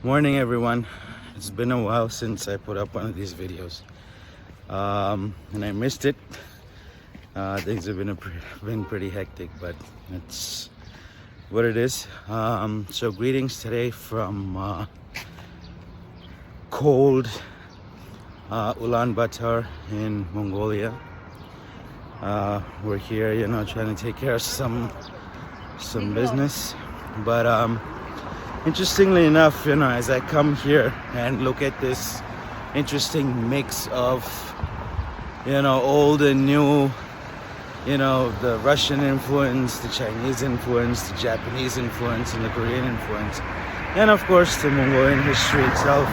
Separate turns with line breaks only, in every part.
Morning everyone. It's been a while since I put up one of these videos, and I missed it. Things have been pretty hectic, but it's what it is. So greetings today from cold Ulaanbaatar in Mongolia. We're here, trying to take care of some business, but interestingly enough, as I come here and look at this interesting mix of, old and new, the Russian influence, the Chinese influence, the Japanese influence, and the Korean influence, and of course the Mongolian history itself,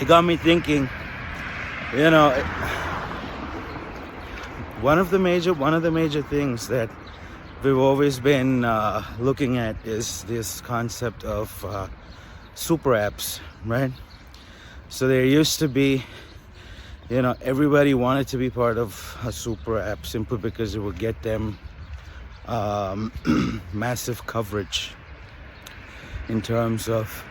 it got me thinking, one of the major things that we've always been looking at is this concept of super apps, right? So there used to be, everybody wanted to be part of a super app simply because it would get them massive coverage in terms of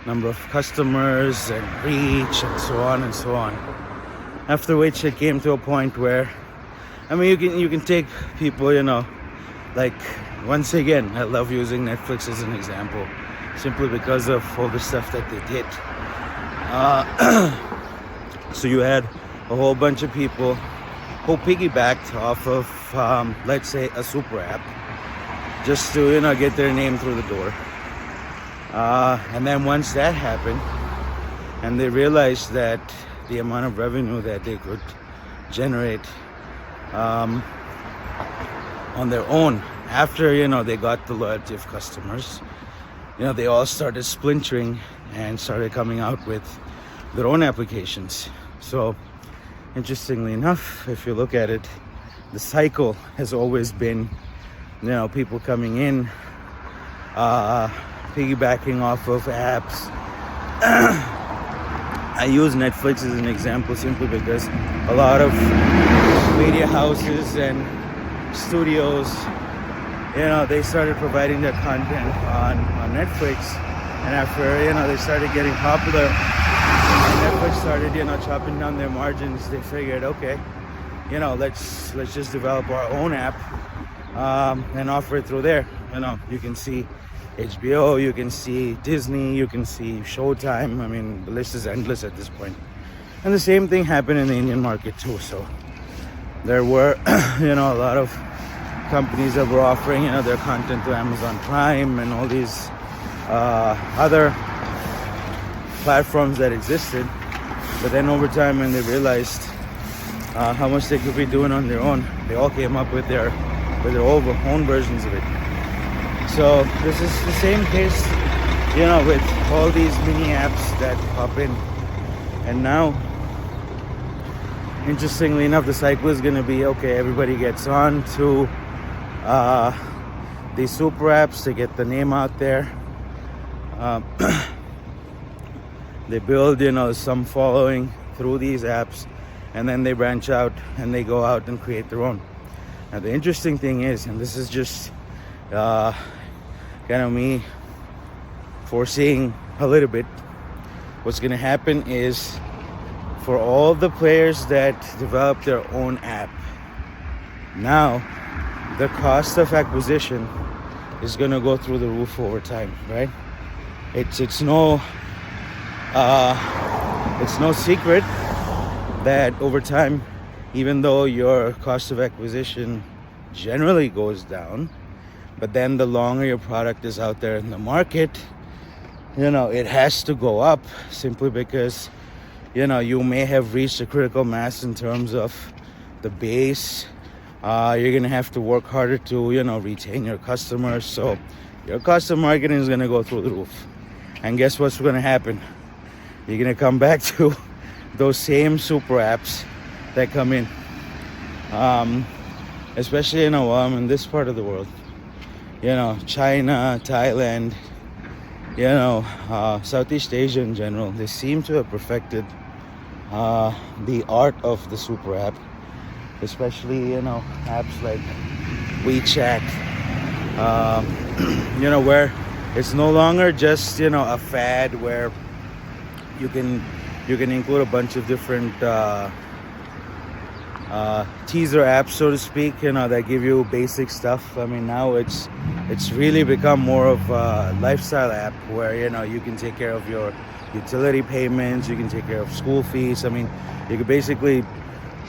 number of customers and reach and so on and so on. After which it came to a point where, you can take people, like, once again, I love using Netflix as an example, simply because of all the stuff that they did. So you had a whole bunch of people who piggybacked off of, let's say, a super app, just to, get their name through the door. And then once that happened, and they realized that the amount of revenue that they could generate on their own after they got the loyalty of customers, they all started splintering and started coming out with their own applications. So interestingly enough, if you look at it, the cycle has always been people coming in, piggybacking off of apps. I use Netflix as an example simply because a lot of media houses and studios, they started providing their content on Netflix, and after they started getting popular and Netflix started chopping down their margins, they figured, okay, let's just develop our own app and offer it through there. You can see HBO, you can see Disney, you can see Showtime. The list is endless at this point. And the same thing happened in the Indian market too. So there were a lot of companies that were offering their content to Amazon Prime and all these other platforms that existed. But then over time, when they realized how much they could be doing on their own, they all came up with their own versions of it. So this is the same case, with all these mini apps that pop in. And now, interestingly enough, the cycle is going to be, okay, everybody gets on to these super apps to get the name out there. They build, some following through these apps, and then they branch out and they go out and create their own. Now, the interesting thing is, and this is just kind of me foreseeing a little bit, what's going to happen is, for all the players that develop their own app, now the cost of acquisition is going to go through the roof over time, right? It's no secret that over time, even though your cost of acquisition generally goes down, but then the longer your product is out there in the market, it has to go up, simply because you may have reached a critical mass in terms of the base. You're gonna have to work harder to retain your customers, so your cost of marketing is gonna go through the roof. And guess what's gonna happen? You're gonna come back to those same super apps that come in, especially in this part of the world, China, Thailand, Southeast Asia in general. They seem to have perfected the art of the super app, especially apps like WeChat, where It's no longer just, you know, a fad where you can include a bunch of different teaser apps, so to speak, you know, that give you basic stuff. I mean, now it's really become more of a lifestyle app where, you know, you can take care of your utility payments, you can take care of school fees. I mean, you can basically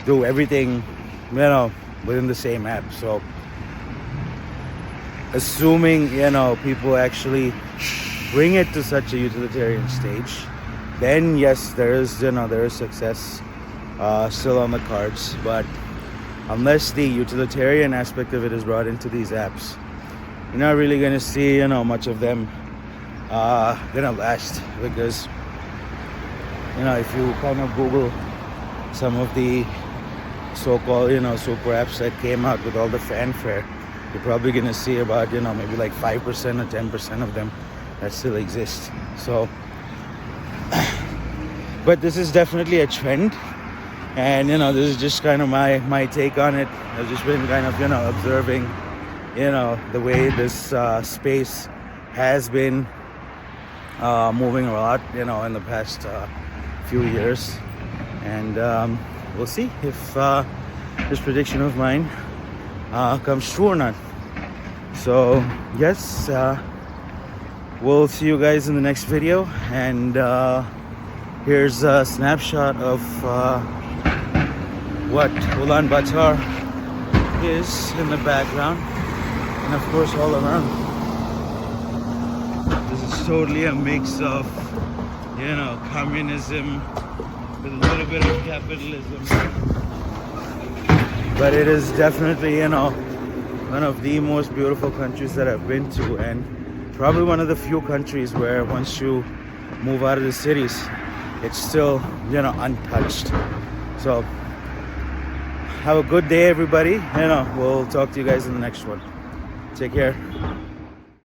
do everything, you know, within the same app. So assuming, you know, people actually bring it to such a utilitarian stage, then yes, there is success still on the cards. But unless the utilitarian aspect of it is brought into these apps, you're not really going to see, you know, much of them gonna last. Because, you know, if you kind of Google some of the so-called, you know, super apps that came out with all the fanfare, you're probably gonna see about, you know, maybe like 5% or 10% of them that still exist. So but this is definitely a trend, and, you know, this is just kind of my take on it. I've just been kind of, you know, observing, you know, the way this space has been moving a lot, you know, in the past few years, and we'll see if this prediction of mine comes true or not. So yes, we'll see you guys in the next video, and here's a snapshot of what Ulaanbaatar is in the background, and of course all around. This is totally a mix of, you know, communism with a little bit of capitalism, but it is definitely, you know, one of the most beautiful countries that I've been to, and probably one of the few countries where once you move out of the cities, it's still, you know, untouched. So have a good day, everybody. You know, we'll talk to you guys in the next one. Take care.